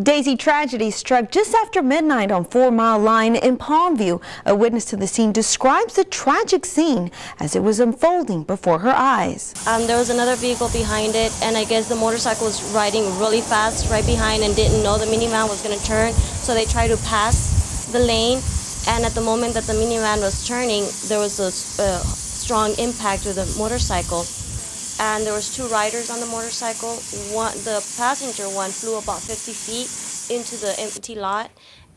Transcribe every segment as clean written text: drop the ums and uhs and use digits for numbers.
Daisy, tragedy struck just after midnight on 4 Mile Line in Palmview. A witness to the scene describes the tragic scene as it was unfolding before her eyes. There was another vehicle behind it, and I guess the motorcycle was riding really fast right behind and didn't know the minivan was going to turn, so they tried to pass the lane. And at the moment that the minivan was turning, there was a strong impact with the motorcycle. And there was two riders on the motorcycle. The passenger one flew about 50 feet into the empty lot,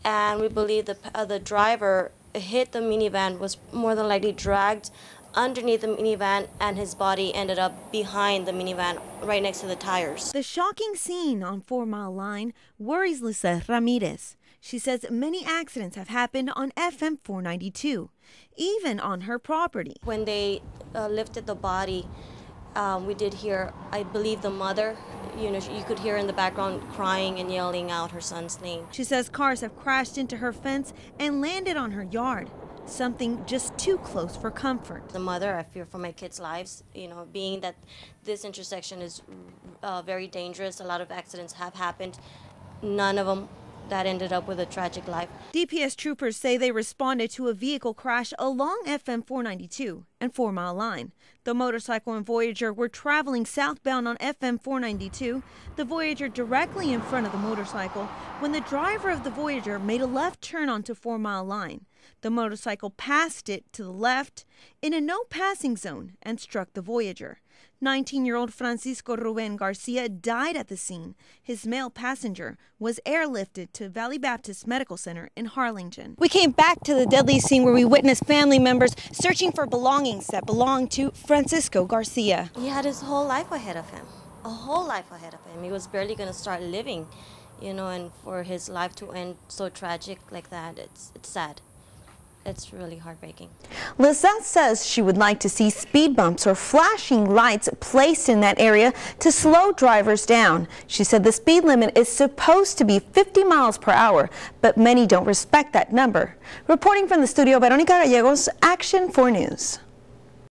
and we believe the driver hit the minivan, was more than likely dragged underneath the minivan, and his body ended up behind the minivan right next to the tires. The shocking scene on 4 Mile Line worries Lisa Ramirez. She says many accidents have happened on FM 492, even on her property. When they lifted the body, we did hear, I believe, the mother, you could hear in the background crying and yelling out her son's name. She says cars have crashed into her fence and landed on her yard, something just too close for comfort. The mother, I fear for my kids' lives, being that this intersection is very dangerous. A lot of accidents have happened, none of them that ended up with a tragic life. DPS troopers say they responded to a vehicle crash along FM 492 and 4 Mile Line. The motorcycle and Voyager were traveling southbound on FM 492, the Voyager directly in front of the motorcycle, when the driver of the Voyager made a left turn onto 4 Mile Line. The motorcycle passed it to the left in a no-passing zone and struck the Voyager. 19-year-old Francisco Ruben Garcia died at the scene. His male passenger was airlifted to Valley Baptist Medical Center in Harlingen. We came back to the deadly scene where we witnessed family members searching for belongings that belonged to Francisco Garcia. He had his whole life ahead of him, a whole life ahead of him. He was barely going to start living, and for his life to end so tragic like that, it's sad. It's really heartbreaking. Lizette says she would like to see speed bumps or flashing lights placed in that area to slow drivers down. She said the speed limit is supposed to be 50 miles per hour, but many don't respect that number. Reporting from the studio, Veronica Gallegos, Action 4 News.